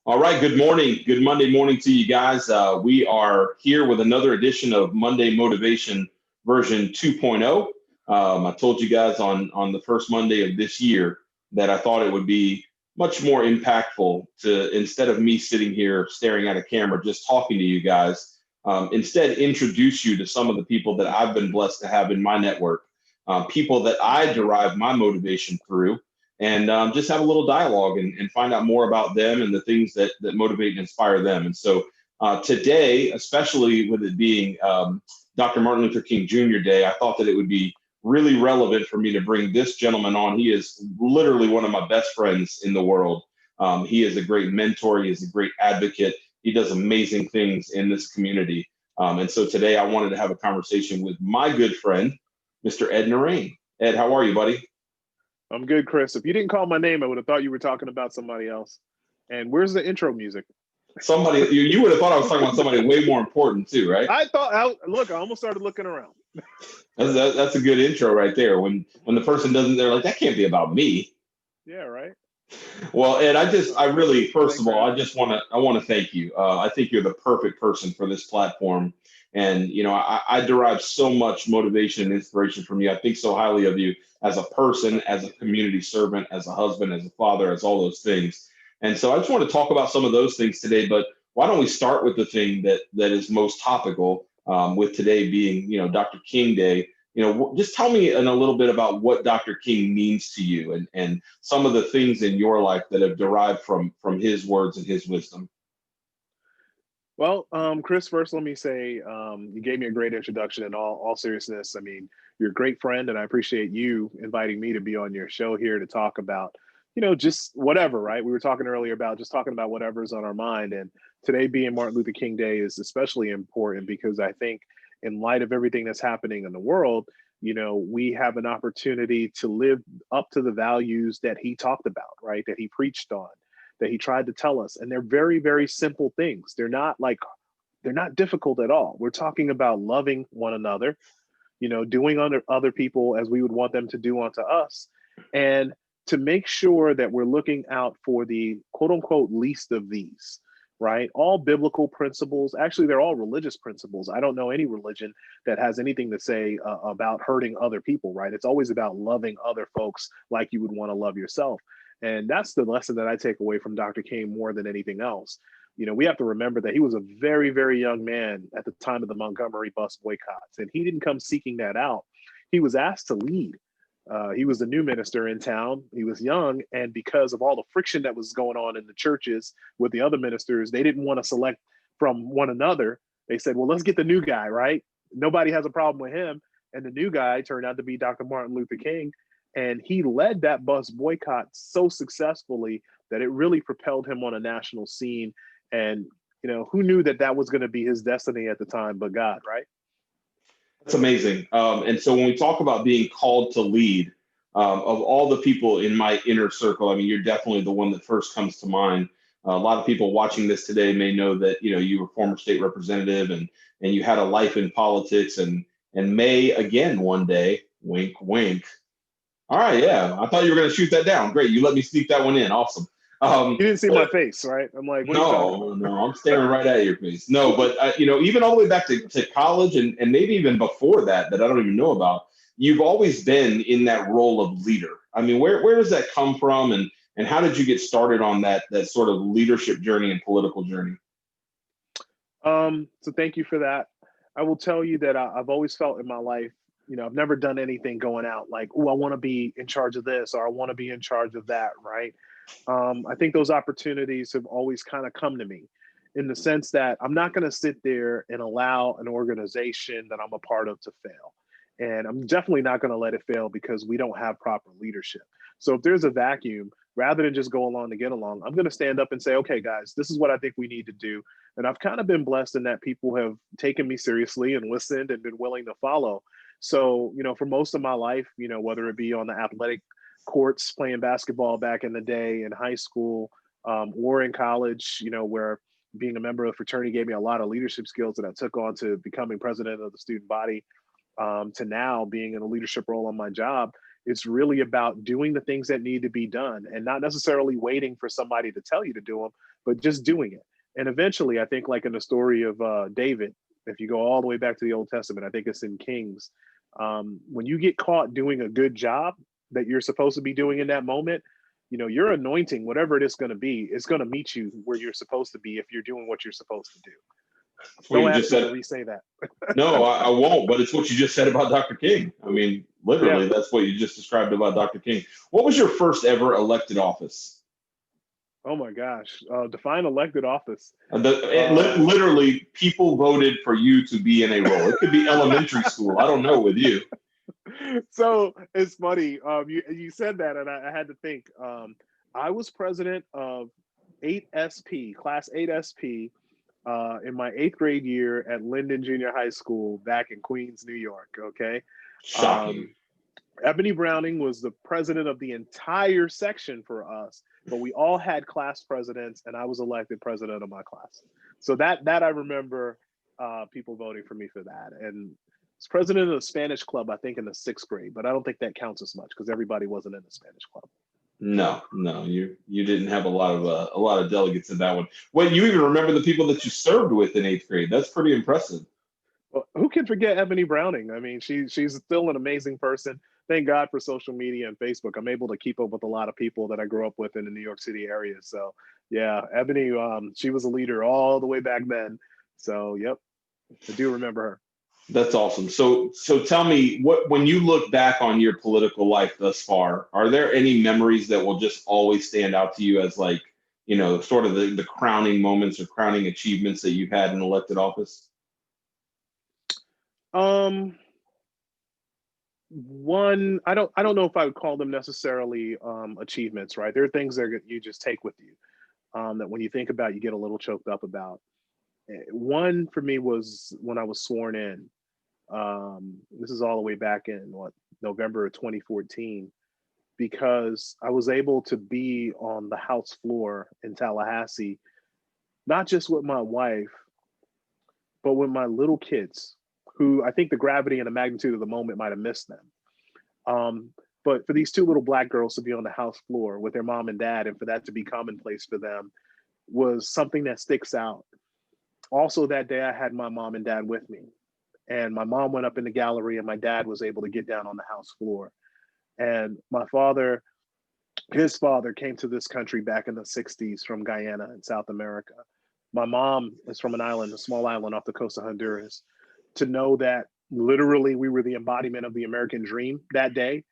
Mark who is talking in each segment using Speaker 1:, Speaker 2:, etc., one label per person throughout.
Speaker 1: All right, good morning. Good Monday morning to you guys. We are here with another edition of Monday Motivation version 2.0. I told you guys on the first Monday of this year that I thought it would be much more impactful to, instead of me sitting here staring at a camera just talking to you guys, instead introduce you to some of the people that I've been blessed to have in my network, people that I derive my motivation through, and just have a little dialogue and find out more about them and the things that motivate and inspire them. And so today, especially with it being Dr. Martin Luther King Jr. Day, I thought that it would be really relevant for me to bring this gentleman on. He is literally one of my best friends in the world. He is a great mentor. He is a great advocate. He does amazing things in this community. And so today I wanted to have a conversation with my good friend, Mr. Ed Narain. Ed, how are you, buddy?
Speaker 2: I'm good, Chris. If you didn't call my name, I would have thought you were talking about somebody else. And where's the intro music?
Speaker 1: Somebody, you would have thought I was talking about somebody way more important too, right?
Speaker 2: I almost started looking around.
Speaker 1: That's a good intro right there. When the person doesn't, they're like, that can't be about me.
Speaker 2: Yeah, right.
Speaker 1: Well, Ed, I really, first of all, I want to thank you. I think you're the perfect person for this platform. And, I derive so much motivation and inspiration from you. I think so highly of you as a person, as a community servant, as a husband, as a father, as all those things. And so I just want to talk about some of those things today, but why don't we start with the thing that is most topical, with today being, Dr. King Day. Just tell me a little bit about what Dr. King means to you and some of the things in your life that have derived from his words and his wisdom.
Speaker 2: Well, Chris, first let me say you gave me a great introduction. In all seriousness, I mean, you're a great friend, and I appreciate you inviting me to be on your show here to talk about, just whatever, right? We were talking earlier about just talking about whatever's on our mind, and today being Martin Luther King Day is especially important because I think in light of everything that's happening in the world, we have an opportunity to live up to the values that he talked about, right? That he preached on, that he tried to tell us. And they're very, very simple things. They're not difficult at all. We're talking about loving one another, doing unto other people as we would want them to do unto us. And to make sure that we're looking out for the quote unquote least of these, right? All biblical principles, actually, they're all religious principles. I don't know any religion that has anything to say about hurting other people, right? It's always about loving other folks like you would want to love yourself. And that's the lesson that I take away from Dr. King more than anything else. We have to remember that he was a very, very young man at the time of the Montgomery bus boycotts, and he didn't come seeking that out. He was asked to lead. He was the new minister in town. He was young, and because of all the friction that was going on in the churches with the other ministers, they didn't want to select from one another. They said, well, let's get the new guy, right? Nobody has a problem with him. And the new guy turned out to be Dr. Martin Luther King. And he led that bus boycott so successfully that it really propelled him on a national scene. And, who knew that was going to be his destiny at the time, but God, right?
Speaker 1: That's amazing. And so when we talk about being called to lead, of all the people in my inner circle, I mean, you're definitely the one that first comes to mind. A lot of people watching this today may know that, you were former state representative and you had a life in politics and may again one day, wink, wink. All right, yeah. I thought you were going to shoot that down. Great. You let me sneak that one in. Awesome.
Speaker 2: You didn't see my face, right? I'm like, what are you talking about?
Speaker 1: No, I'm staring right at your face. No, but, even all the way back to college and maybe even before that I don't even know about, you've always been in that role of leader. I mean, where does that come from and how did you get started on that sort of leadership journey and political journey?
Speaker 2: So thank you for that. I will tell you that I've always felt in my life, I've never done anything going out like, oh, I want to be in charge of this or I want to be in charge of that, right? I think those opportunities have always kind of come to me in the sense that I'm not going to sit there and allow an organization that I'm a part of to fail. And I'm definitely not going to let it fail because we don't have proper leadership. So if there's a vacuum, rather than just go along to get along, I'm going to stand up and say, okay, guys, this is what I think we need to do. And I've kind of been blessed in that people have taken me seriously and listened and been willing to follow. So, for most of my life, whether it be on the athletic courts playing basketball back in the day in high school, or in college, where being a member of the fraternity gave me a lot of leadership skills that I took on to becoming president of the student body, to now being in a leadership role on my job. It's really about doing the things that need to be done and not necessarily waiting for somebody to tell you to do them, but just doing it. And eventually, I think, like in the story of David, if you go all the way back to the Old Testament, I think it's in Kings, when you get caught doing a good job that you're supposed to be doing in that moment, you know, your anointing, whatever it is going to be, is going to meet you where you're supposed to be if you're doing what you're supposed to do. Don't ask me to re-say that.
Speaker 1: No, I won't, but it's what you just said about Dr. King. I mean, literally,
Speaker 2: Yeah.
Speaker 1: that's what you just described about Dr. King. What was your first ever elected office?
Speaker 2: Oh my gosh. Define elected office.
Speaker 1: Literally, people voted for you to be in a role. It could be elementary school. I don't know with you.
Speaker 2: So it's funny. You said that, and I had to think. I was president of 8SP, class 8SP, in my 8th grade year at Linden Junior High School back in Queens, New York. Okay.
Speaker 1: Shocking.
Speaker 2: Ebony Browning was the president of the entire section for us, but we all had class presidents, and I was elected president of my class. So that I remember people voting for me for that. And was president of the Spanish club, I think, in the 6th grade, but I don't think that counts as much because everybody wasn't in the Spanish club.
Speaker 1: No, you didn't have a lot of delegates in that one. Well, you even remember the people that you served with in 8th grade. That's pretty impressive.
Speaker 2: Well, who can forget Ebony Browning? I mean, she's still an amazing person. Thank God for social media and Facebook. I'm able to keep up with a lot of people that I grew up with in the New York City area. So yeah, Ebony, she was a leader all the way back then. So yep, I do remember her.
Speaker 1: That's awesome. So tell me, when you look back on your political life thus far, are there any memories that will just always stand out to you as, like, you know, sort of the crowning moments or crowning achievements that you've had in elected office?
Speaker 2: One, I don't know if I would call them necessarily achievements, right? There are things that you just take with you that when you think about, you get a little choked up about. One for me was when I was sworn in. This is all the way back in November of 2014, because I was able to be on the House floor in Tallahassee, not just with my wife, but with my little kids, who I think the gravity and the magnitude of the moment might have missed them. But for these 2 little Black girls to be on the House floor with their mom and dad, and for that to be commonplace for them, was something that sticks out. Also, that day I had my mom and dad with me, and my mom went up in the gallery and my dad was able to get down on the House floor. And his father came to this country back in the 60s from Guyana in South America. My mom is from an island, a small island off the coast of Honduras. To know that literally we were the embodiment of the American dream that day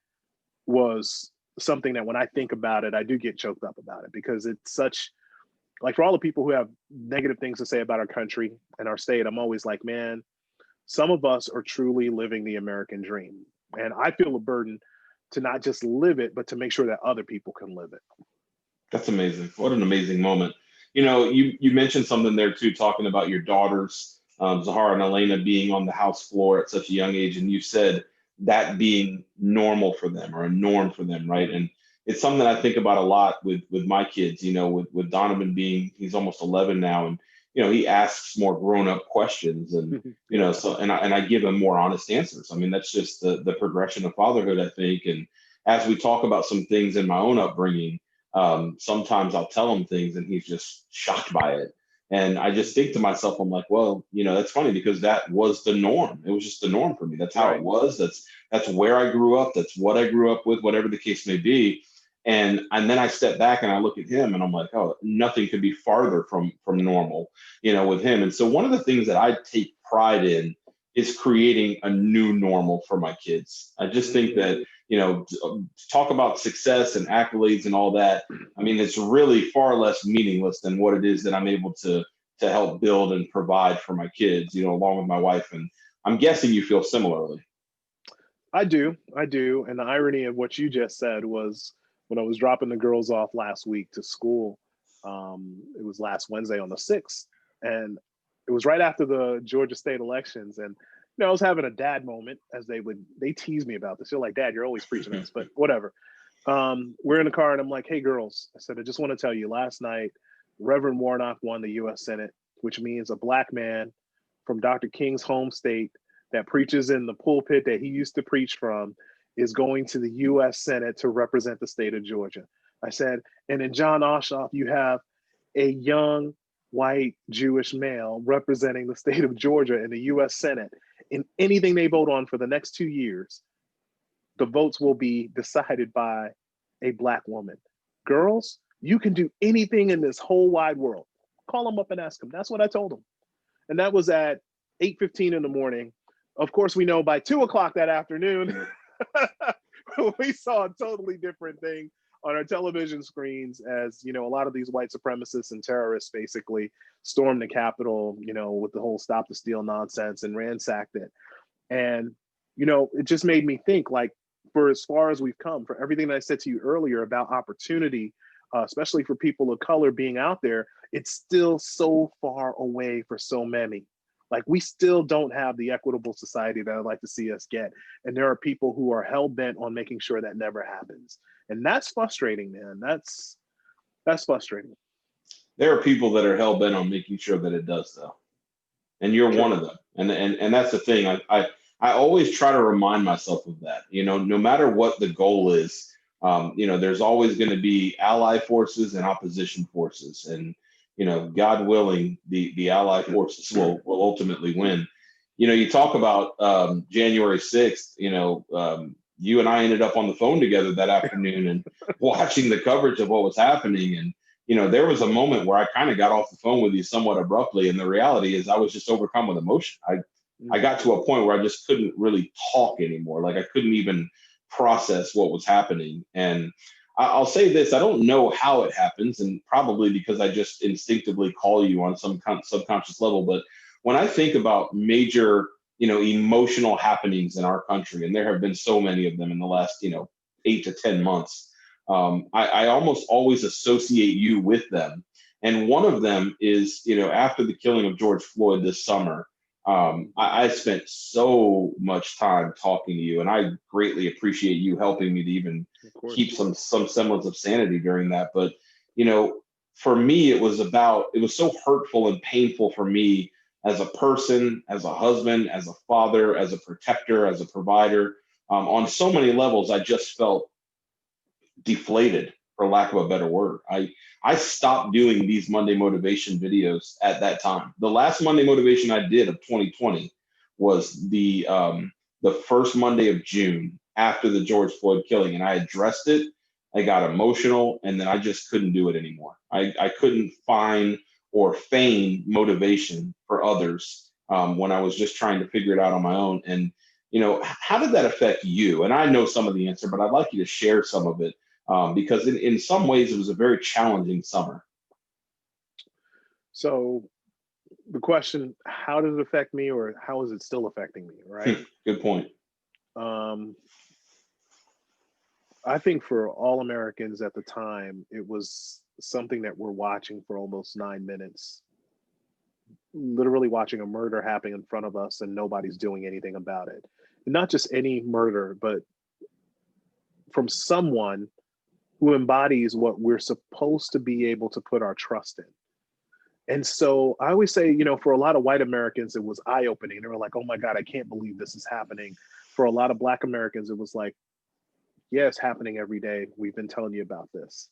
Speaker 2: was something that, when I think about it, I do get choked up about it, because it's such, like, for all the people who have negative things to say about our country and our state, I'm always like, man, some of us are truly living the American dream. And I feel a burden to not just live it, but to make sure that other people can live it.
Speaker 1: That's amazing. What an amazing moment. You know, you mentioned something there too, talking about your daughters, Zahara and Elena, being on the House floor at such a young age, and you said that being normal for them, or a norm for them, right? And it's something that I think about a lot with my kids. You know, with Donovan he's almost 11 now, and you know, he asks more grown-up questions, and you know, so and I give him more honest answers. I mean, that's just the progression of fatherhood, I think. And as we talk about some things in my own upbringing, sometimes I'll tell him things and he's just shocked by it. And I just think to myself, I'm like, well, you know, that's funny, because that was the norm. It was just the norm for me. That's how it was. That's where I grew up. That's what I grew up with, whatever the case may be. And then I step back and I look at him and I'm like, oh, nothing could be farther from normal, you know, with him. And so one of the things that I take pride in is creating a new normal for my kids. I just think that, you know, talk about success and accolades and all that. I mean, it's really far less meaningless than what it is that I'm able to help build and provide for my kids, you know, along with my wife. And I'm guessing you feel similarly.
Speaker 2: I do. And the irony of what you just said was, when I was dropping the girls off last week to school, it was last Wednesday on the 6th, and it was right after the Georgia state elections. And you know, I was having a dad moment, as they tease me about this. They're like, Dad, you're always preaching this, but whatever. We're in the car and I'm like, hey girls, I said, I just want to tell you, last night, Reverend Warnock won the US Senate, which means a Black man from Dr. King's home state that preaches in the pulpit that he used to preach from is going to the U.S. Senate to represent the state of Georgia. I said, and in John Ossoff, you have a young white Jewish male representing the state of Georgia in the U.S. Senate. In anything they vote on for the next 2 years, the votes will be decided by a Black woman. Girls, you can do anything in this whole wide world. Call them up and ask them. That's what I told them. And that was at 8:15 in the morning. Of course, we know by 2 o'clock that afternoon, we saw a totally different thing on our television screens as, you know, a lot of these white supremacists and terrorists basically stormed the Capitol, you know, with the whole stop the steal nonsense and ransacked it. And, you know, it just made me think, like, for as far as we've come, for everything that I said to you earlier about opportunity, especially for people of color being out there, it's still so far away for so many. Like, we still don't have the equitable society that I'd like to see us get. And there are people who are hell-bent on making sure that never happens. And that's frustrating, man. That's frustrating.
Speaker 1: There are people that are hell-bent on making sure that it does, though. And you're one of them. And that's the thing. I always try to remind myself of that. You know, no matter what the goal is, you know, there's always going to be ally forces and opposition forces. And, you know, God willing, the ally forces will ultimately win. You know, you talk about January 6th, you know, you and I ended up on the phone together that afternoon and watching the coverage of what was happening. And, you know, there was a moment where I kind of got off the phone with you somewhat abruptly. And the reality is I was just overcome with emotion. I got to a point where I just couldn't really talk anymore. Like, I couldn't even process what was happening. And I'll say this, I don't know how it happens, and probably because I just instinctively call you on some kind of subconscious level. But when I think about major, you know, emotional happenings in our country, and there have been so many of them in the last, you know, 8 to 10 months, I almost always associate you with them. And one of them is, you know, after the killing of George Floyd this summer, I spent so much time talking to you, and I greatly appreciate you helping me to even keep some semblance of sanity during that. But, you know, for me, it was so hurtful and painful for me as a person, as a husband, as a father, as a protector, as a provider. On so many levels, I just felt deflated, for lack of a better word. I stopped doing these Monday motivation videos at that time. The last Monday motivation I did of 2020 was the first Monday of June after the George Floyd killing, and I addressed it. I got emotional, and then I just couldn't do it anymore. I couldn't find or feign motivation for others when I was just trying to figure it out on my own. And, you know, how did that affect you? And I know some of the answer, but I'd like you to share some of it. Because in some ways it was a very challenging summer.
Speaker 2: So the question, how did it affect me, or how is it still affecting me, right?
Speaker 1: Good point.
Speaker 2: I think for all Americans at the time, it was something that we're watching for almost 9 minutes, literally watching a murder happen in front of us and nobody's doing anything about it. And not just any murder, but from someone who embodies what we're supposed to be able to put our trust in. And so I always say, you know, for a lot of white Americans, it was eye-opening. They were like, oh my God, I can't believe this is happening. For a lot of Black Americans, it was like, yeah, it's happening every day. We've been telling you about this.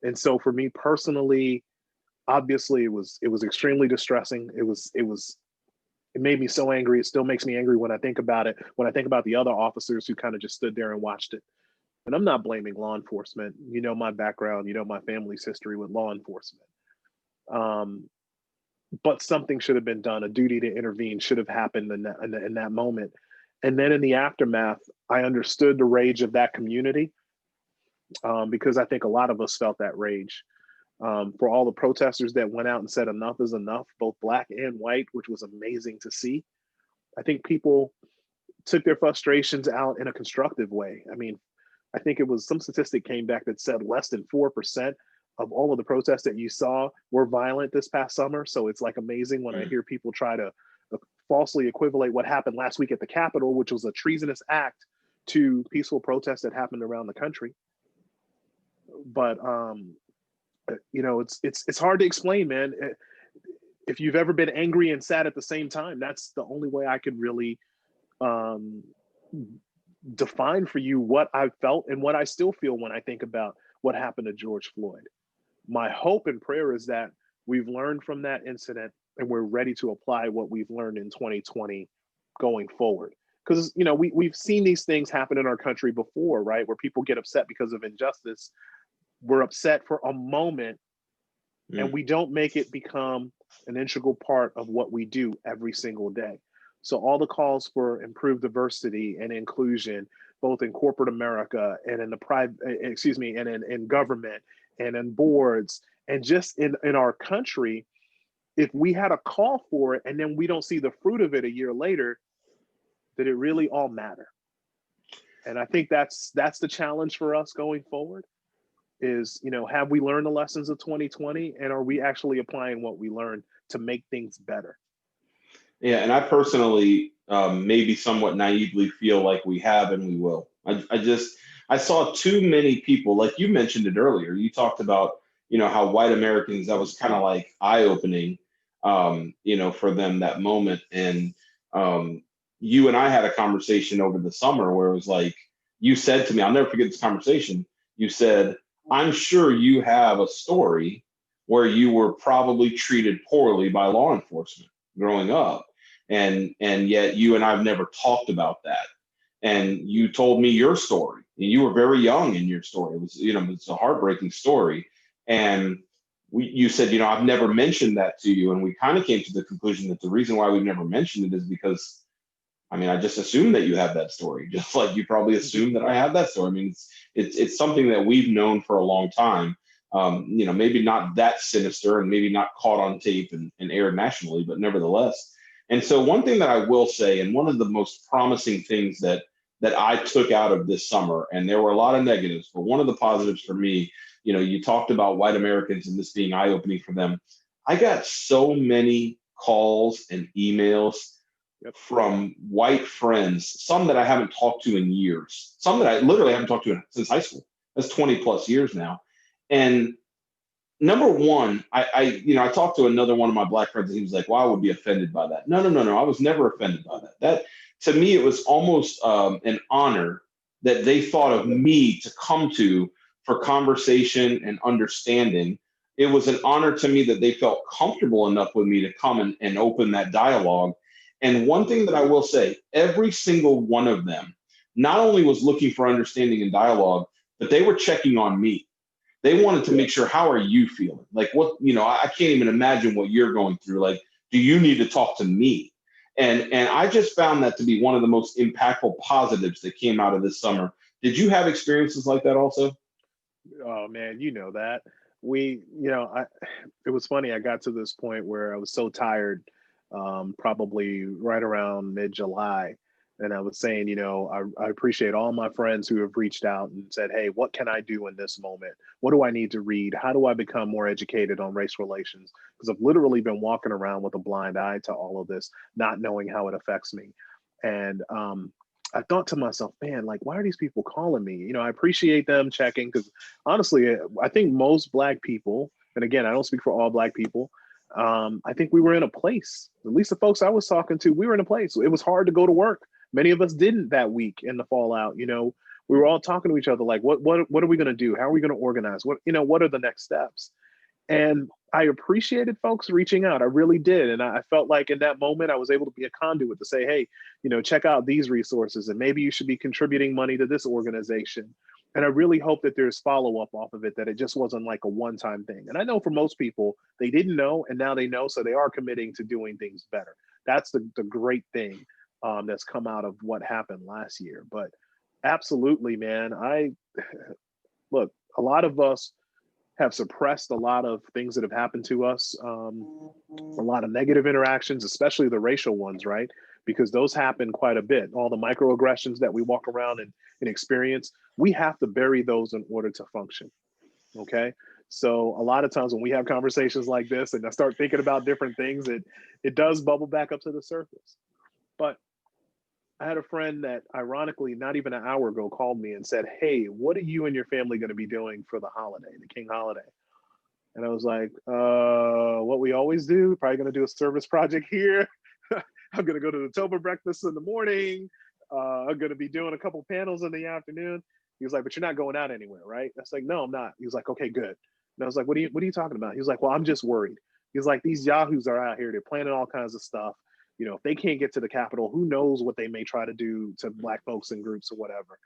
Speaker 2: And so for me personally, obviously it was extremely distressing. It made me so angry. It still makes me angry when I think about it, when I think about the other officers who kind of just stood there and watched it. And I'm not blaming law enforcement. You know my background, you know my family's history with law enforcement. But something should have been done. A duty to intervene should have happened in that moment. And then in the aftermath, I understood the rage of that community because I think a lot of us felt that rage. For all the protesters that went out and said enough is enough, both Black and white, which was amazing to see. I think people took their frustrations out in a constructive way. I mean, I think it was some statistic came back that said less than 4% of all of the protests that you saw were violent this past summer. So it's like amazing when I hear people try to falsely equivalate what happened last week at the Capitol, which was a treasonous act, to peaceful protests that happened around the country. But you know, it's hard to explain, man. If you've ever been angry and sad at the same time, that's the only way I could really define for you what I felt and what I still feel when I think about what happened to George Floyd. My hope and prayer is that we've learned from that incident and we're ready to apply what we've learned in 2020 going forward. Because, you know, we've seen these things happen in our country before, right? Where people get upset because of injustice. We're upset for a moment and we don't make it become an integral part of what we do every single day. So all the calls for improved diversity and inclusion, both in corporate America and in the private, and in government and in boards and just in our country, if we had a call for it and then we don't see the fruit of it a year later, did it really all matter? And I think that's the challenge for us going forward is, you know, have we learned the lessons of 2020 and are we actually applying what we learned to make things better?
Speaker 1: Yeah, and I personally maybe somewhat naively feel like we have and we will. I saw too many people, like you mentioned it earlier. You talked about, you know, how white Americans, that was kind of like eye-opening, you know, for them that moment. And you and I had a conversation over the summer where it was like, you said to me, I'll never forget this conversation. You said, I'm sure you have a story where you were probably treated poorly by law enforcement growing up. And yet you and I've never talked about that. And you told me your story. And you were very young in your story. It was, you know, it's a heartbreaking story. And you said, you know, I've never mentioned that to you. And we kind of came to the conclusion that the reason why we've never mentioned it is because, I mean, I just assumed that you have that story, just like you probably assumed that I have that story. I mean, it's something that we've known for a long time. You know, maybe not that sinister and maybe not caught on tape and aired nationally, but nevertheless. And so one thing that I will say, and one of the most promising things that I took out of this summer, and there were a lot of negatives, but one of the positives for me, you know, you talked about white Americans and this being eye-opening for them. I got so many calls and emails from white friends, some that I haven't talked to in years, some that I literally haven't talked to since high school. That's 20 plus years now. And number one, I talked to another one of my black friends and he was like, well, I would be offended by that. No. I was never offended by that. That, to me, it was almost an honor that they thought of me to come to for conversation and understanding. It was an honor to me that they felt comfortable enough with me to come and open that dialogue. And one thing that I will say, every single one of them not only was looking for understanding and dialogue, but they were checking on me. They wanted to make sure, how are you feeling? Like, what, you know, I can't even imagine what you're going through. Like, do you need to talk to me? And I just found that to be one of the most impactful positives that came out of this summer. Did you have experiences like that also?
Speaker 2: Oh man, you know that. It was funny. I got to this point where I was so tired, probably right around mid-July. And I was saying, you know, I appreciate all my friends who have reached out and said, hey, what can I do in this moment? What do I need to read? How do I become more educated on race relations? Because I've literally been walking around with a blind eye to all of this, not knowing how it affects me. And I thought to myself, man, like, why are these people calling me? You know, I appreciate them checking because honestly, I think most Black people, and again, I don't speak for all Black people, I think we were in a place, at least the folks I was talking to, we were in a place. It was hard to go to work. Many of us didn't that week in the fallout. You know, we were all talking to each other like, what are we going to do? How are we going to organize? What are the next steps? And I appreciated folks reaching out. I really did. And I felt like in that moment, I was able to be a conduit to say, hey, you know, check out these resources and maybe you should be contributing money to this organization. And I really hope that there's follow-up off of it, that it just wasn't like a one-time thing. And I know for most people, they didn't know and now they know, so they are committing to doing things better. That's the great thing that's come out of what happened last year. But absolutely, man, look, a lot of us have suppressed a lot of things that have happened to us, a lot of negative interactions, especially the racial ones, right? Because those happen quite a bit. All the microaggressions that we walk around and experience, we have to bury those in order to function, okay? So a lot of times when we have conversations like this and I start thinking about different things, it does bubble back up to the surface. But I had a friend that ironically, not even an hour ago, called me and said, hey, what are you and your family going to be doing for the holiday, the King holiday? And I was like, what we always do, probably going to do a service project here. I'm going to go to the Toba breakfast in the morning. I'm going to be doing a couple panels in the afternoon. He was like, but you're not going out anywhere, right? I was like, no, I'm not. He was like, okay, good. And I was like, what are you talking about? He was like, well, I'm just worried. He was like, these yahoos are out here. They're planning all kinds of stuff. You know, if they can't get to the Capitol, who knows what they may try to do to Black folks in groups or whatever.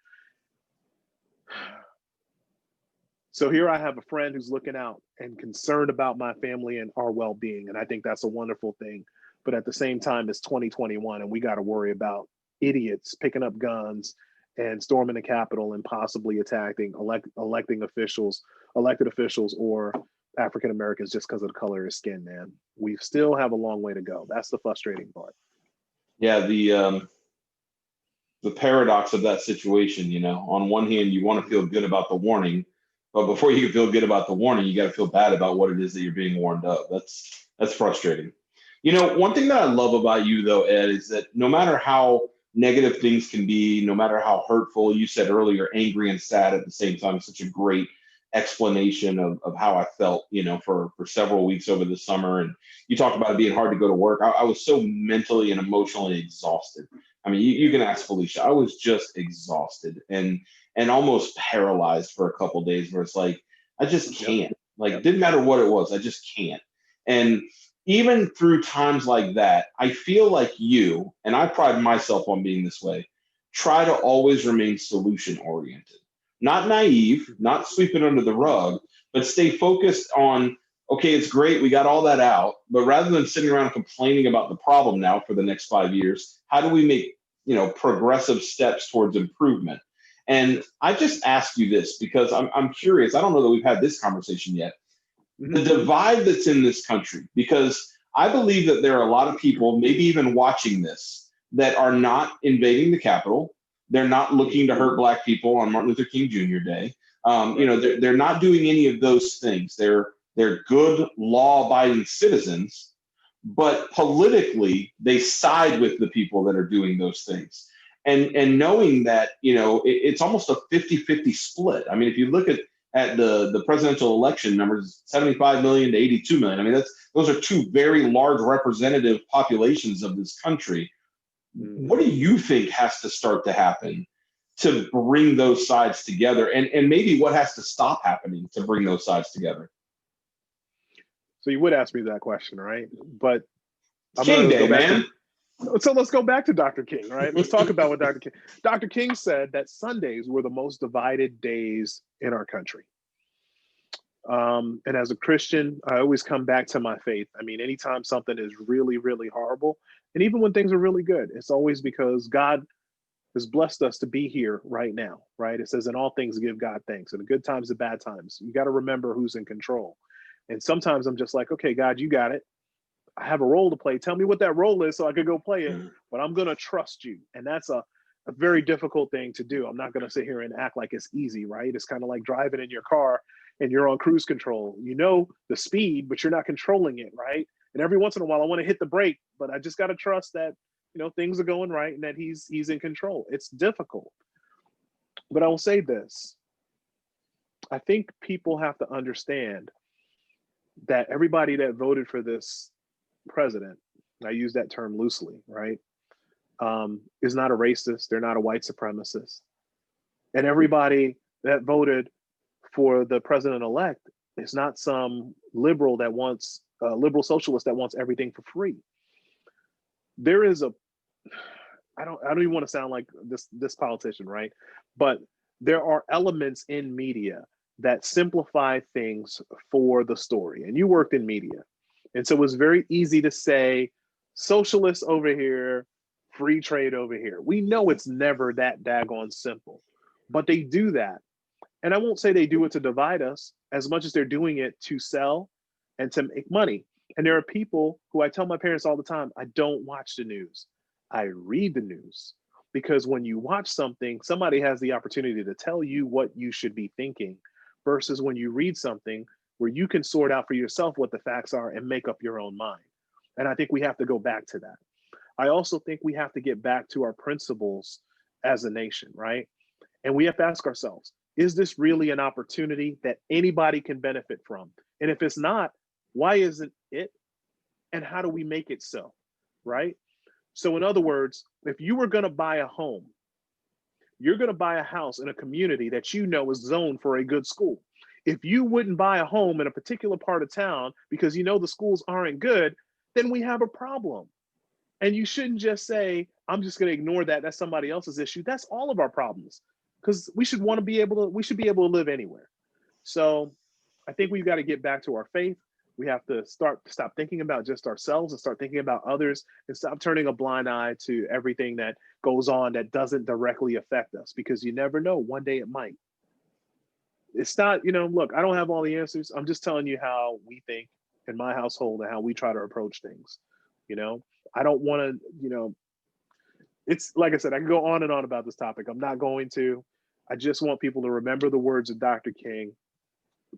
Speaker 2: So here I have a friend who's looking out and concerned about my family and our well-being. And I think that's a wonderful thing. But at the same time, it's 2021 and we got to worry about idiots picking up guns and storming the Capitol and possibly attacking elected officials or African Americans just because of the color of his skin, man. We still have a long way to go. That's the frustrating part.
Speaker 1: Yeah, the paradox of that situation, you know, on one hand, you want to feel good about the warning, but before you can feel good about the warning, you got to feel bad about what it is that you're being warned of. That's frustrating. You know, one thing that I love about you, though, Ed, is that no matter how negative things can be, no matter how hurtful, you said earlier, angry and sad at the same time, such a great explanation of how I felt, you know, for several weeks over the summer. And you talked about it being hard to go to work. I was so mentally and emotionally exhausted. I mean, you can ask Felicia. I was just exhausted and almost paralyzed for a couple of days where it's like, I just can't. Like, it didn't matter what it was. I just can't. And even through times like that, I feel like you, and I pride myself on being this way, try to always remain solution oriented, not naive, not sweep it under the rug, but stay focused on, okay, it's great, we got all that out, but rather than sitting around complaining about the problem now for the next 5 years, how do we make, you know, progressive steps towards improvement? And I just ask you this because I'm curious. I don't know that we've had this conversation yet. The divide that's in this country, because I believe that there are a lot of people, maybe even watching this, that are not invading the Capitol. They're not looking to hurt Black people on Martin Luther King Jr. Day. You know, they're not doing any of those things. They're good, law-abiding citizens, but politically they side with the people that are doing those things. And knowing that, you know, it's almost a 50-50 split. I mean, if you look at the presidential election numbers, 75 million to 82 million. I mean, those are two very large representative populations of this country. What do you think has to start to happen to bring those sides together? And maybe what has to stop happening to bring those sides together?
Speaker 2: So you would ask me that question, right? But
Speaker 1: I'm King Day, man.
Speaker 2: So let's go back to Dr. King, right? Let's talk about what Dr. King. Dr. King said that Sundays were the most divided days in our country. And as a Christian, I always come back to my faith. I mean, anytime something is really, really horrible, and even when things are really good, it's always because God has blessed us to be here right now, right? It says, in all things, give God thanks. In the good times, the bad times. You got to remember who's in control. And sometimes I'm just like, okay, God, you got it. I have a role to play. Tell me what that role is so I could go play it, but I'm going to trust you. And that's a very difficult thing to do. I'm not going to sit here and act like it's easy, right? It's kind of like driving in your car and you're on cruise control. You know the speed, but you're not controlling it, right? And every once in a while, I want to hit the brake, but I just got to trust that, you know, things are going right and that he's in control. It's difficult. But I will say this. I think people have to understand that everybody that voted for this president, I use that term loosely, right, is not a racist. They're not a white supremacist. And everybody that voted for the president-elect is not some liberal that wants, liberal socialist that wants everything for free. There is I don't even want to sound like this politician, right? But there are elements in media that simplify things for the story. And you worked in media. And so it was very easy to say, socialists over here, free trade over here. We know it's never that daggone simple, but they do that. And I won't say they do it to divide us as much as they're doing it to sell and to make money. And there are people who, I tell my parents all the time, I don't watch the news. I read the news, because when you watch something, somebody has the opportunity to tell you what you should be thinking, versus when you read something where you can sort out for yourself what the facts are and make up your own mind. And I think we have to go back to that. I also think we have to get back to our principles as a nation, right? And we have to ask ourselves, is this really an opportunity that anybody can benefit from? And if it's not, why isn't it? And how do we make it so, right? So in other words, if you were going to buy a home you're going to buy a house in a community that you know is zoned for a good school. If you wouldn't buy a home in a particular part of town because you know the schools aren't good, then we have a problem. And you shouldn't just say, I'm just going to ignore that. That's somebody else's issue. That's all of our problems, because we should be able to live anywhere. So I think we've got to get back to our faith. We have to stop thinking about just ourselves and start thinking about others, and stop turning a blind eye to everything that goes on that doesn't directly affect us, because you never know. One day it might. It's not, look, I don't have all the answers. I'm just telling you how we think in my household and how we try to approach things. I don't want to, it's like I said, I can go on and on about this topic. I'm not going to. I just want people to remember the words of Dr. King,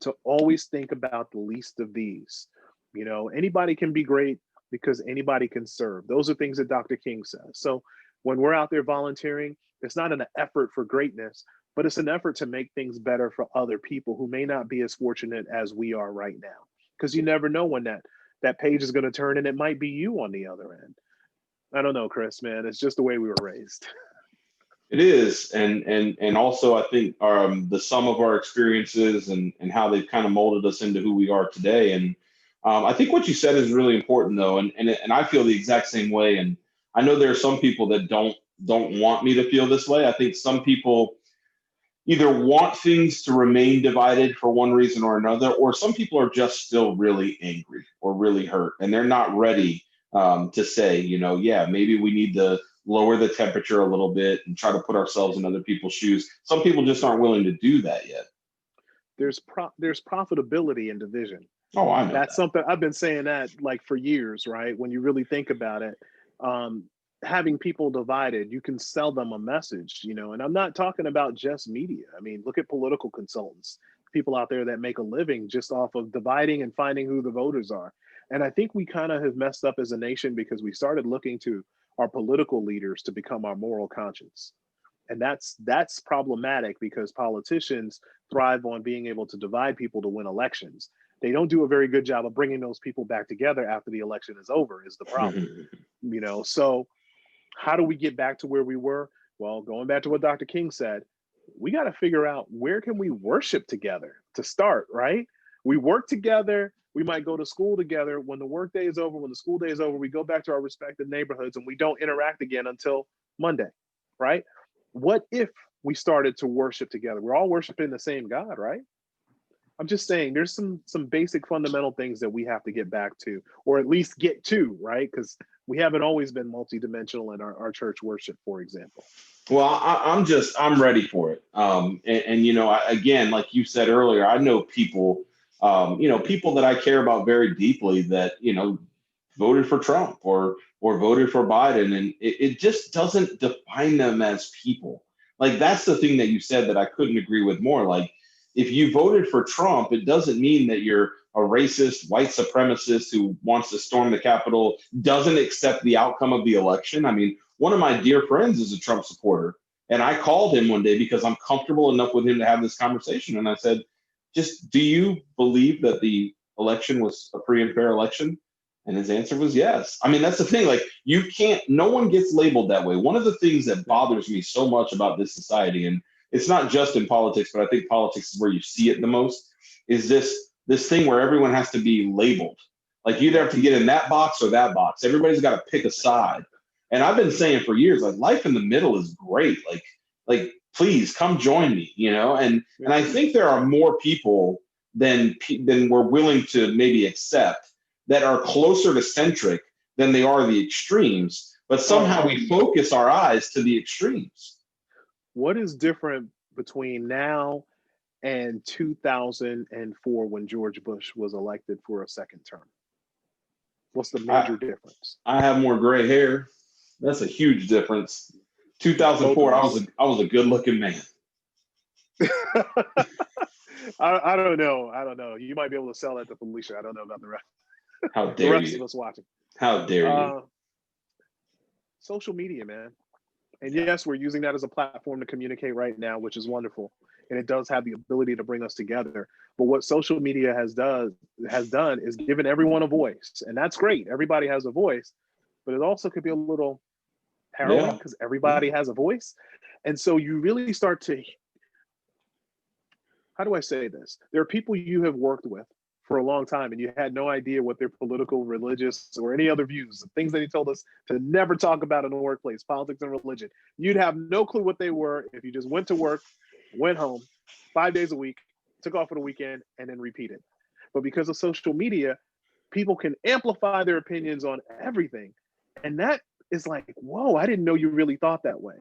Speaker 2: to always think about the least of these. Anybody can be great because anybody can serve. Those are things that Dr. King says. So when we're out there volunteering, it's not an effort for greatness, but it's an effort to make things better for other people who may not be as fortunate as we are right now. Because you never know when that page is going to turn, and it might be you on the other end. I don't know, Chris, man. It's just the way we were raised.
Speaker 1: It is, and also I think the sum of our experiences and how they've kind of molded us into who we are today. And I think what you said is really important, though, and I feel the exact same way. And I know there are some people that don't want me to feel this way. I think some people either want things to remain divided for one reason or another, or some people are just still really angry or really hurt, and they're not ready to say, yeah, maybe we need to lower the temperature a little bit and try to put ourselves in other people's shoes. Some people just aren't willing to do that yet.
Speaker 2: There's profitability in division.
Speaker 1: Oh, I know.
Speaker 2: That's something I've been saying that like for years, right? When you really think about it, having people divided, you can sell them a message, and I'm not talking about just media. I mean, look at political consultants, people out there that make a living just off of dividing and finding who the voters are. And I think we kind of have messed up as a nation because we started looking to our political leaders to become our moral conscience. And that's problematic, because politicians thrive on being able to divide people to win elections. They don't do a very good job of bringing those people back together after the election is over, is the problem. So how do we get back to where we were? Well, going back to what Dr. King said, we got to figure out, where can we worship together to start, right? We work together. We might go to school together. When the work day is over, when the school day is over, we go back to our respective neighborhoods and we don't interact again until Monday, right? What if we started to worship together? We're all worshiping the same God, right? I'm just saying there's some basic fundamental things that we have to get back to, or at least get to, right? Because we haven't always been multidimensional in our church worship, for example.
Speaker 1: Well, I'm ready for it. Again, like you said earlier, I know people, people that I care about very deeply that, voted for Trump or voted for Biden, and it just doesn't define them as people. Like, that's the thing that you said that I couldn't agree with more. Like, if you voted for Trump, it doesn't mean that you're a racist, white supremacist who wants to storm the Capitol, doesn't accept the outcome of the election. I mean, one of my dear friends is a Trump supporter, and I called him one day because I'm comfortable enough with him to have this conversation. And I said, just, do you believe that the election was a free and fair election? And his answer was yes. I mean, that's the thing. Like, no one gets labeled that way. One of the things that bothers me so much about this society, and it's not just in politics, but I think politics is where you see it the most, is this thing where everyone has to be labeled. Like, you either have to get in that box or that box. Everybody's got to pick a side. And I've been saying for years, like, life in the middle is great. Like, please come join me, And I think there are more people than we're willing to maybe accept that are closer to centric than they are the extremes. But somehow we focus our eyes to the extremes.
Speaker 2: What is different between now and 2004 when George Bush was elected for a second term? What's the major difference?
Speaker 1: I have more gray hair. That's a huge difference. 2004, I was a good looking man.
Speaker 2: I don't know. You might be able to sell that to Felicia. I don't know about the rest.
Speaker 1: How dare
Speaker 2: the rest
Speaker 1: you?
Speaker 2: of us watching.
Speaker 1: How dare you?
Speaker 2: Social media, man. And yes, we're using that as a platform to communicate right now, which is wonderful. And it does have the ability to bring us together. But what social media has done is given everyone a voice. And that's great. Everybody has a voice. But it also could be a little harrowing because everybody has a voice. And so you really start to, how do I say this? There are people you have worked with for a long time and you had no idea what their political, religious, or any other views, the things that he told us to never talk about in the workplace, politics and religion. You'd have no clue what they were if you just went to work, went home 5 days a week, took off for the weekend, and then repeated. But because of social media, people can amplify their opinions on everything. And that is like, whoa, I didn't know you really thought that way.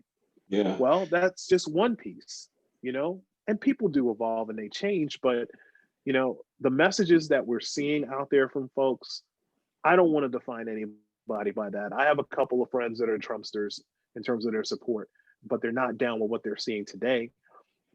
Speaker 1: Yeah.
Speaker 2: Well, that's just one piece, you know, and people do evolve and they change, but you know, the messages that we're seeing out there from folks, I don't want to define anybody by that. I have a couple of friends that are Trumpsters in terms of their support, but they're not down with what they're seeing today.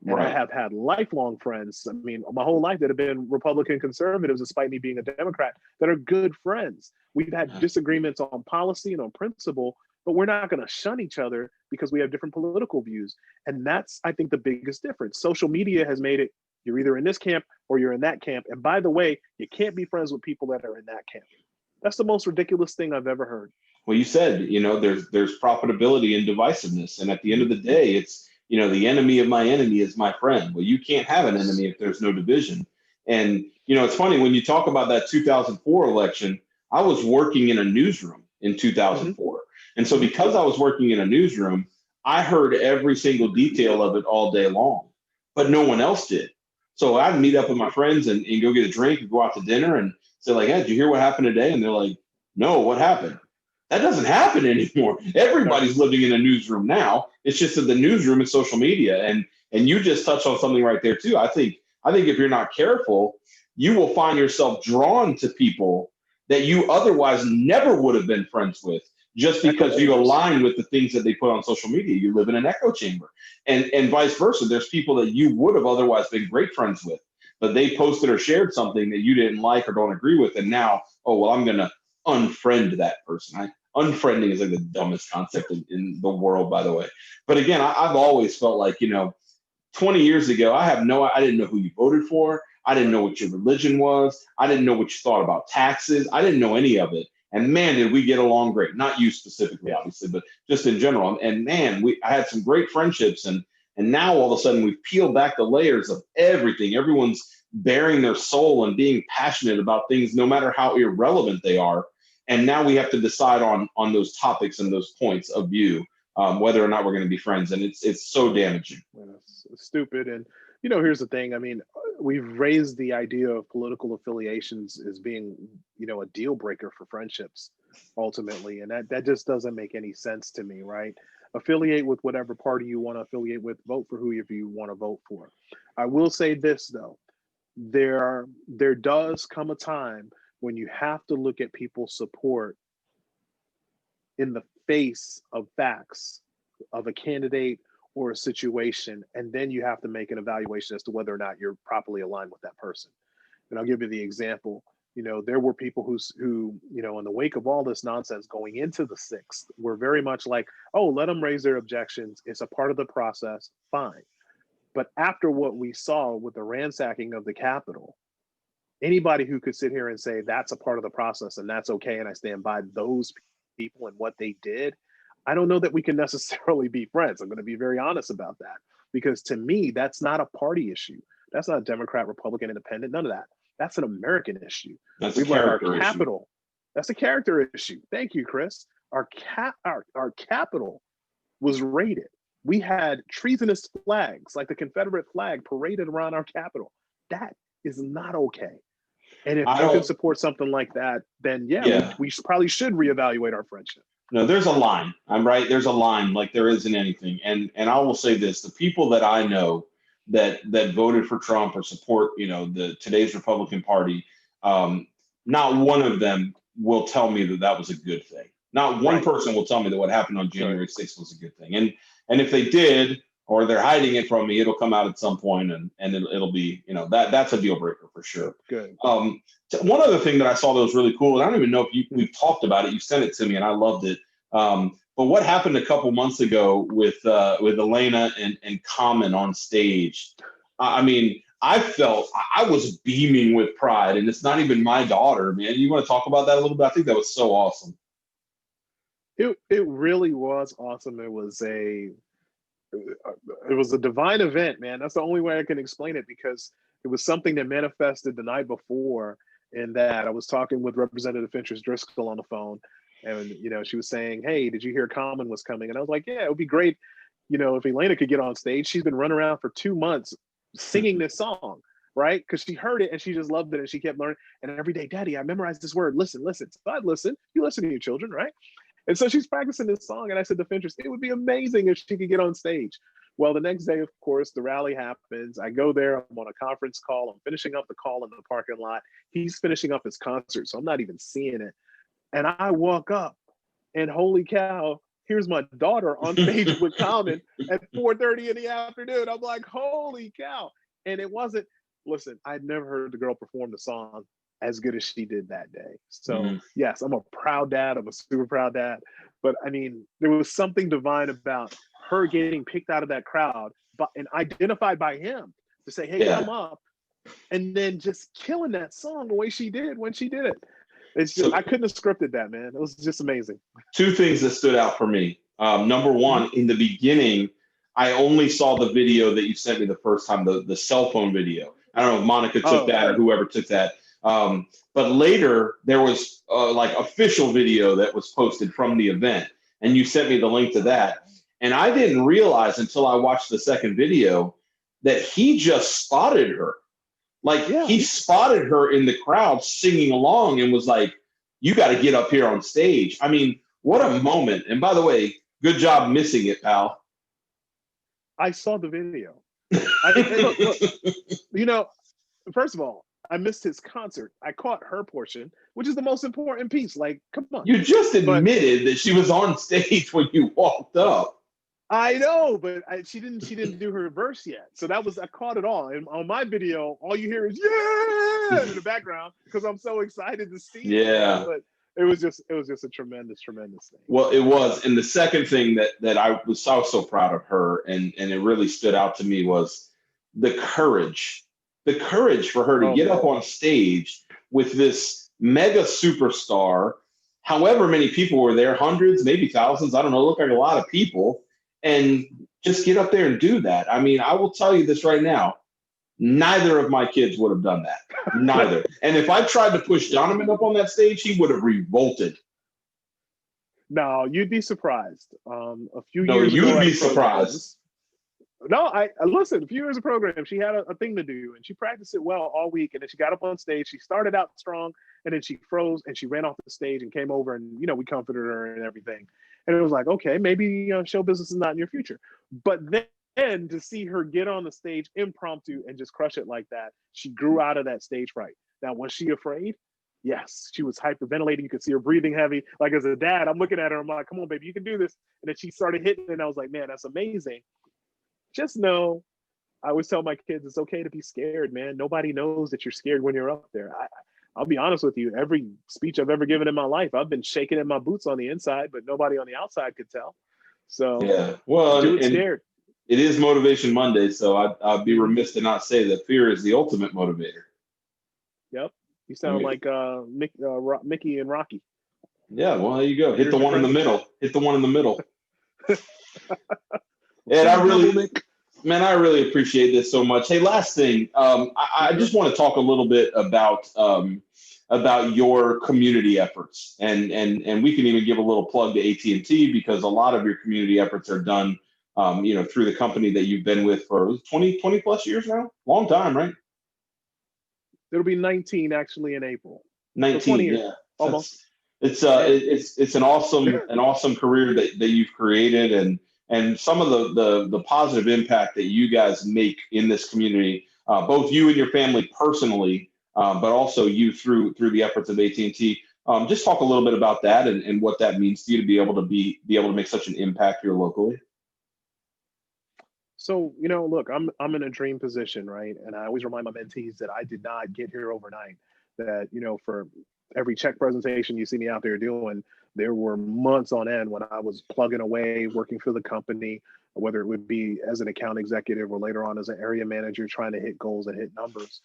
Speaker 2: And I have had lifelong friends, I mean, my whole life that have been Republican conservatives, despite me being a Democrat, that are good friends. We've had disagreements on policy and on principle, but we're not going to shun each other because we have different political views. And that's, I think, the biggest difference. Social media has made it, you're either in this camp or you're in that camp. And by the way, you can't be friends with people that are in that camp. That's the most ridiculous thing I've ever heard.
Speaker 1: Well, you said, you know, there's profitability in divisiveness. And at the end of the day, it's, you know, the enemy of my enemy is my friend. Well, you can't have an enemy if there's no division. And, you know, it's funny when you talk about that 2004 election, I was working in a newsroom in 2004. And so because I was working in a newsroom, I heard every single detail of it all day long, but no one else did. So I'd meet up with my friends and go get a drink and go out to dinner and say like, hey, did you hear what happened today? And they're like, no, what happened? That doesn't happen anymore. Everybody's living in a newsroom now. It's just that the newsroom is social media. And you just touched on something right there too. I think if you're not careful, you will find yourself drawn to people that you otherwise never would have been friends with just because you align with the things that they put on social media. You live in an echo chamber. And vice versa. There's people that you would have otherwise been great friends with, but they posted or shared something that you didn't like or don't agree with. And now, oh, well, I'm going to unfriend that person. Unfriending is like the dumbest concept in the world, by the way. But again, I've always felt like, you know, 20 years ago, I didn't know who you voted for. I didn't know what your religion was. I didn't know what you thought about taxes. I didn't know any of it. And man, did we get along great. Not you specifically, obviously, but just in general. And man, I had some great friendships. And now all of a sudden we've peeled back the layers of everything. Everyone's bearing their soul and being passionate about things, no matter how irrelevant they are. And now we have to decide on those topics and those points of view, whether or not we're going to be friends. And it's so damaging.
Speaker 2: It's stupid. And, you know, here's the thing. I mean, we've raised the idea of political affiliations as being, you know, a deal breaker for friendships, ultimately. And that just doesn't make any sense to me, right? Affiliate with whatever party you want to affiliate with, vote for whoever you want to vote for. I will say this, though. There does come a time when you have to look at people's support in the face of facts of a candidate or a situation, and then you have to make an evaluation as to whether or not you're properly aligned with that person. And I'll give you the example. You know, there were people who, you know, in the wake of all this nonsense going into the 6th, were very much like, oh, let them raise their objections. It's a part of the process. Fine. But after what we saw with the ransacking of the Capitol, anybody who could sit here and say that's a part of the process and that's okay, and I stand by those people and what they did, I don't know that we can necessarily be friends. I'm going to be very honest about that, because to me, that's not a party issue. That's not a Democrat, Republican, Independent, none of that. That's an American issue.
Speaker 1: That's a character issue.
Speaker 2: Capital. That's a character issue. Thank you, Chris. Our capital was raided. We had treasonous flags like the Confederate flag paraded around our capital. That is not okay. And if you can support something like that, then we probably should reevaluate our friendship.
Speaker 1: No, there's a line. I'm right. There's a line like there isn't anything. And I will say this: the people that I know that voted for Trump or support, you know, today's Republican Party, not one of them will tell me that was a good thing. Not one person will tell me that what happened on January 6th was a good thing. And if they did, or they're hiding it from me, it'll come out at some point, and it'll be, you know, that's a deal breaker for sure.
Speaker 2: Good.
Speaker 1: One other thing that I saw that was really cool, and I don't even know if we've talked about it. You sent it to me, and I loved it. But what happened a couple months ago with Elena and Common on stage? I mean, I felt I was beaming with pride, and it's not even my daughter, man. You want to talk about that a little bit? I think that was so awesome.
Speaker 2: It really was awesome. It was it was a divine event, man. That's the only way I can explain it, because it was something that manifested the night before. In that I was talking with Representative Finchers Driscoll on the phone, and she was saying, "Hey, did you hear Common was coming?" And I was like, "Yeah, it would be great, if Elena could get on stage. She's been running around for 2 months singing this song, right? Because she heard it and she just loved it, and she kept learning. And every day, Daddy, I memorized this word. Listen, listen." So I'd listen. You listen to your children, right? And so she's practicing this song, and I said to Finchers, it would be amazing if she could get on stage. Well, the next day, of course, the rally happens. I go there. I'm on a conference call. I'm finishing up the call in the parking lot. He's finishing up his concert, so I'm not even seeing it. And I walk up, and holy cow, here's my daughter on stage with Common at 4:30 in the afternoon. I'm like, holy cow. And it wasn't, listen, I'd never heard the girl perform the song as good as she did that day. So yes, I'm a proud dad. I'm a super proud dad. But I mean, there was something divine about her getting picked out of that crowd and identified by him to say, hey, come up. And then just killing that song the way she did when she did it. It's just, I couldn't have scripted that, man. It was just amazing.
Speaker 1: Two things that stood out for me. Number one, in the beginning, I only saw the video that you sent me the first time, the cell phone video. I don't know if Monica took that or whoever took that. But later there was like official video that was posted from the event, and you sent me the link to that. And I didn't realize until I watched the second video that he just spotted her. Like he spotted her in the crowd singing along and was like, you got to get up here on stage. I mean, what a moment. And by the way, good job missing it, pal.
Speaker 2: I saw the video. Look, first of all, I missed his concert. I caught her portion, which is the most important piece. Like, come on.
Speaker 1: You just admitted that she was on stage when you walked up.
Speaker 2: I know, but she didn't do her verse yet. So I caught it all. And on my video, all you hear is yeah in the background because I'm so excited to see it. But it was just a tremendous thing.
Speaker 1: Well, it was. And the second thing that I was so proud of her and it really stood out to me was the courage. The courage for her to get up on stage with this mega superstar, however many people were there, hundreds, maybe thousands, I don't know, it looked like a lot of people, and just get up there and do that. I mean, I will tell you this right now, neither of my kids would have done that. Neither. And if I tried to push Donovan up on that stage, he would have revolted.
Speaker 2: No, you'd be surprised. A few
Speaker 1: no,
Speaker 2: years ago.
Speaker 1: You'd be surprised.
Speaker 2: No, I listen, a few years of program, she had a thing to do and she practiced it well all week. And then she got up on stage. She started out strong and then she froze and she ran off the stage and came over and, we comforted her and everything. And it was like, okay, maybe show business is not in your future. But then to see her get on the stage impromptu and just crush it like that, she grew out of that stage fright. Now, was she afraid? Yes, she was hyperventilating. You could see her breathing heavy. Like as a dad, I'm looking at her, I'm like, come on, baby, you can do this. And then she started hitting and I was like, man, that's amazing. Just know, I always tell my kids, it's okay to be scared, man. Nobody knows that you're scared when you're up there. I'll be honest with you. Every speech I've ever given in my life, I've been shaking in my boots on the inside, but nobody on the outside could tell. So
Speaker 1: yeah, well,
Speaker 2: do it scared.
Speaker 1: It is Motivation Monday, so I'd be remiss to not say that fear is the ultimate motivator.
Speaker 2: Yep, you sound like Mickey and Rocky.
Speaker 1: Yeah, well, there you go. Hit the one in the middle. Hit the one in the middle. And I really appreciate this so much. Hey, last thing, I just want to talk a little bit about your community efforts, and we can even give a little plug to AT&T because a lot of your community efforts are done, through the company that you've been with for 20 plus years now. Long time, right?
Speaker 2: It'll be 19 actually in April.
Speaker 1: 19,
Speaker 2: yeah, almost.
Speaker 1: It's an awesome career that you've created, and some of the positive impact that you guys make in this community, both you and your family personally, but also you through the efforts of AT&T. Just talk a little bit about that and what that means to you to be able to make such an impact here locally.
Speaker 2: So, look, I'm in a dream position, right? And I always remind my mentees that I did not get here overnight. That, for every check presentation you see me out there doing, there were months on end when I was plugging away, working for the company, whether it would be as an account executive or later on as an area manager, trying to hit goals and hit numbers.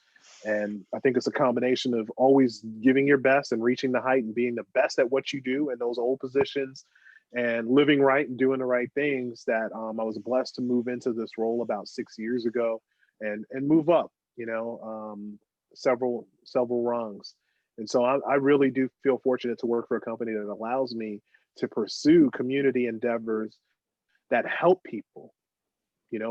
Speaker 2: And I think it's a combination of always giving your best and reaching the height and being the best at what you do in those old positions and living right and doing the right things that I was blessed to move into this role about 6 years ago and move up, several rungs. And so I really do feel fortunate to work for a company that allows me to pursue community endeavors that help people.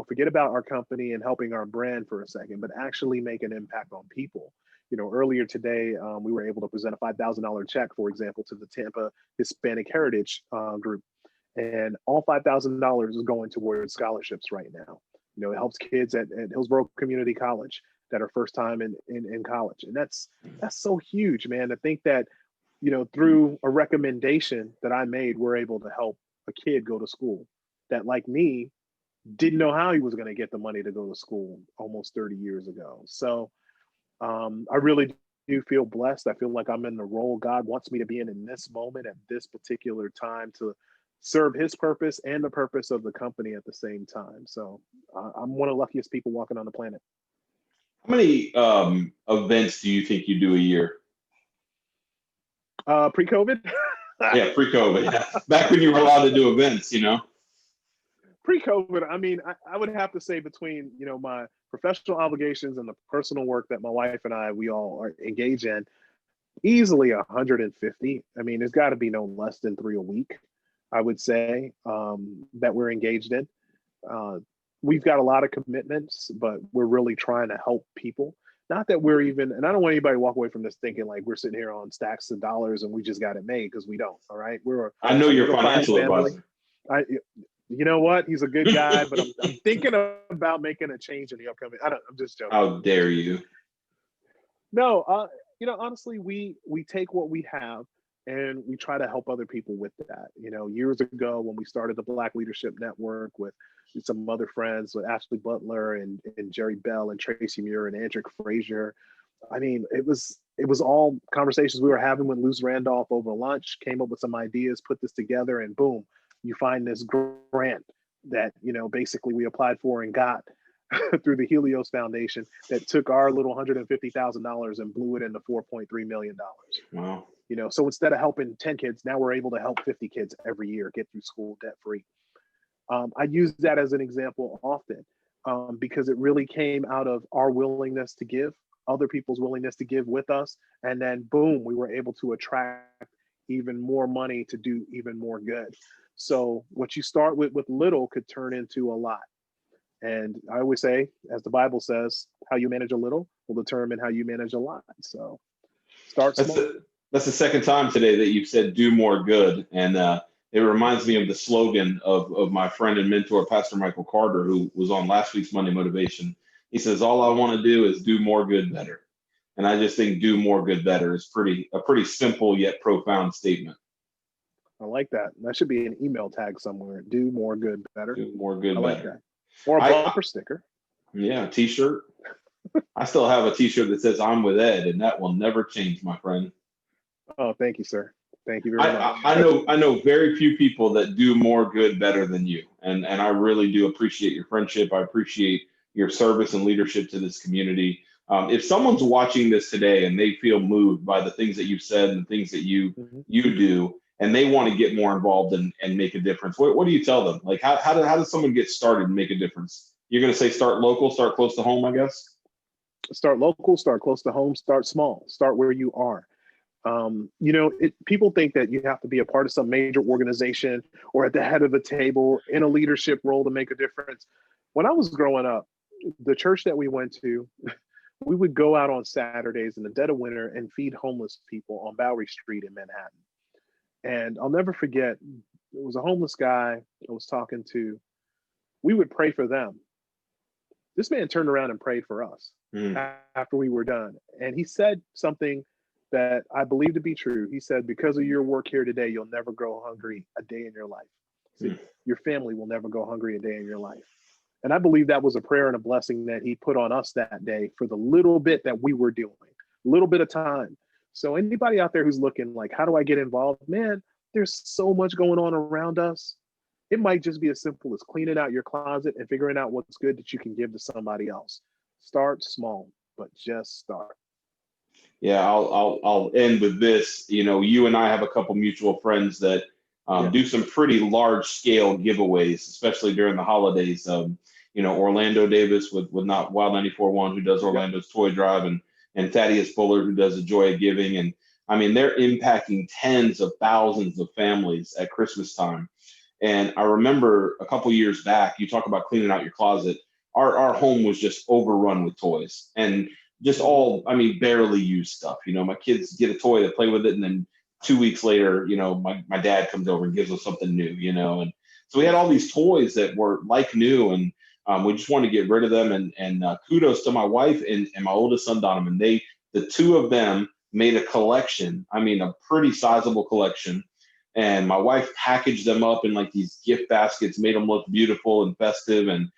Speaker 2: Forget about our company and helping our brand for a second, but actually make an impact on people. Earlier today, we were able to present a $5,000 check, for example, to the Tampa Hispanic Heritage Group. And all $5,000 is going towards scholarships right now. It helps kids at Hillsborough Community College that are first time in college. And that's so huge, man, to think that, through a recommendation that I made, we're able to help a kid go to school that, like me, didn't know how he was going to get the money to go to school almost 30 years ago. So I really do feel blessed. I feel like I'm in the role God wants me to be in this moment at this particular time to serve his purpose and the purpose of the company at the same time. So I'm one of the luckiest people walking on the planet.
Speaker 1: How many events do you think you do a year?
Speaker 2: Pre-COVID?
Speaker 1: Yeah, pre-COVID. Yeah. Back when you were allowed to do events,
Speaker 2: Pre-COVID, I mean, I would have to say between, my professional obligations and the personal work that my wife and we all are engaged in, easily 150. I mean, there's got to be no less than 3 a week, I would say, that we're engaged in. We've got a lot of commitments, but we're really trying to help people. Not that we're even, and I don't want anybody to walk away from this thinking like we're sitting here on stacks of dollars and we just got it made, because we don't. All right,
Speaker 1: I know your financial advisor.
Speaker 2: You know what? He's a good guy, but I'm thinking about making a change in the upcoming. I'm just joking.
Speaker 1: How dare you?
Speaker 2: No, honestly, we take what we have and we try to help other people with that. Years ago when we started the Black Leadership Network with some other friends, with Ashley Butler and Jerry Bell and Tracy Muir and Andrew Frazier. I mean, it was all conversations we were having with Luz Randolph over lunch, came up with some ideas, put this together, and boom, you find this grant that, basically we applied for and got through the Helios Foundation that took our little $150,000 and blew it into $4.3 million.
Speaker 1: Wow.
Speaker 2: So instead of helping 10 kids, now we're able to help 50 kids every year get through school debt free. I use that as an example often because it really came out of our willingness to give, other people's willingness to give with us. And then boom, we were able to attract even more money to do even more good. So what you start with little could turn into a lot. And I always say, as the Bible says, how you manage a little will determine how you manage a lot. So start small.
Speaker 1: That's the second time today that you've said do more good. And it reminds me of the slogan of my friend and mentor, Pastor Michael Carter, who was on last week's Monday Motivation. He says, all I want to do is do more good better. And I just think do more good better is a pretty simple yet profound statement.
Speaker 2: I like that. That should be an email tag somewhere. Do more good better.
Speaker 1: Do more good
Speaker 2: I like
Speaker 1: better.
Speaker 2: That. Or a bumper sticker.
Speaker 1: Yeah, a t-shirt. I still have a t-shirt that says I'm with Ed, and that will never change, my friend.
Speaker 2: Oh, thank you, sir. Thank you very much.
Speaker 1: I know very few people that do more good better than you. And I really do appreciate your friendship. I appreciate your service and leadership to this community. If someone's watching this today and they feel moved by the things that you've said and the things that you do, and they want to get more involved and make a difference, what do you tell them? Like, how does someone get started and make a difference? You're going to say start local, start close to home, I guess?
Speaker 2: Start local, start close to home, start small, start where you are. People think that you have to be a part of some major organization or at the head of the table in a leadership role to make a difference. When I was growing up, the church that we went to, we would go out on Saturdays in the dead of winter and feed homeless people on Bowery Street in Manhattan. And I'll never forget, it was a homeless guy I was talking to. We would pray for them. This man turned around and prayed for us after we were done. And he said something that I believe to be true. He said, because of your work here today, you'll never go hungry a day in your life. See, your family will never go hungry a day in your life. And I believe that was a prayer and a blessing that he put on us that day for the little bit that we were doing, a little bit of time. So anybody out there who's looking like, how do I get involved? Man, there's so much going on around us. It might just be as simple as cleaning out your closet and figuring out what's good that you can give to somebody else. Start small, but just start.
Speaker 1: Yeah, I'll end with this. You and I have a couple mutual friends that do some pretty large scale giveaways, especially during the holidays. Orlando Davis with not Wild 94.1, who does Orlando's Toy Drive, and Thaddeus Bullard, who does A Joy of Giving. And I mean, they're impacting tens of thousands of families at Christmas time. And I remember a couple years back, you talk about cleaning out your closet. Our home was just overrun with toys, and just all, I mean, barely used stuff. My kids get a toy, they play with it, and then 2 weeks later, my dad comes over and gives us something new, and so we had all these toys that were like new, and we just wanted to get rid of them. And kudos to my wife and my oldest son, Donovan. The two of them made a collection. I mean, a pretty sizable collection. And my wife packaged them up in like these gift baskets, made them look beautiful and festive. And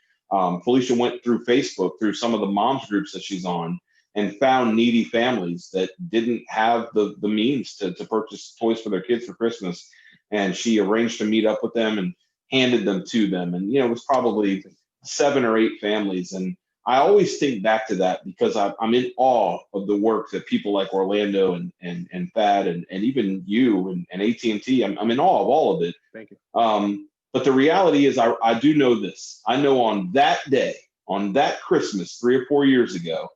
Speaker 1: Felicia went through Facebook, through some of the moms groups that she's on, and found needy families that didn't have the means to purchase toys for their kids for Christmas. And she arranged to meet up with them and handed them to them. And, it was probably 7 or 8 families. And I always think back to that because I'm in awe of the work that people like Orlando and Thad and even you and AT&T, I'm in awe of all of it.
Speaker 2: Thank you.
Speaker 1: But the reality is I do know this. I know on that day, on that Christmas 3 or 4 years ago,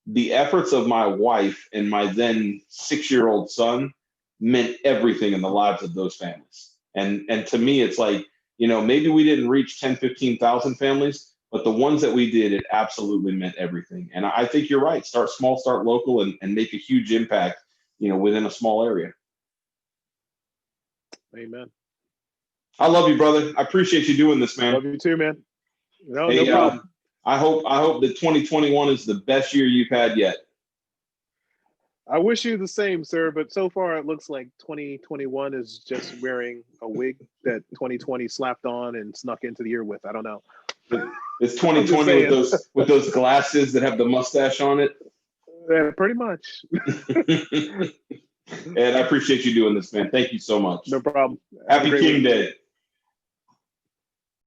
Speaker 1: the efforts of my wife and my then 6-year-old son meant everything in the lives of those families. And to me, it's like, maybe we didn't reach 10, 15,000 families, but the ones that we did, it absolutely meant everything. And I think you're right. Start small, start local, and make a huge impact, within a small area.
Speaker 2: Amen.
Speaker 1: I love you, brother. I appreciate you doing this, man.
Speaker 2: Love you too, man. No
Speaker 1: Hey,
Speaker 2: problem.
Speaker 1: I hope that 2021 is the best year you've had yet.
Speaker 2: I wish you the same, sir, but so far it looks like 2021 is just wearing a wig that 2020 slapped on and snuck into the year with. I don't know.
Speaker 1: It's 2020 with those glasses that have the mustache on it.
Speaker 2: Yeah, pretty much.
Speaker 1: And I appreciate you doing this, man. Thank you so much.
Speaker 2: No problem.
Speaker 1: Happy King Day.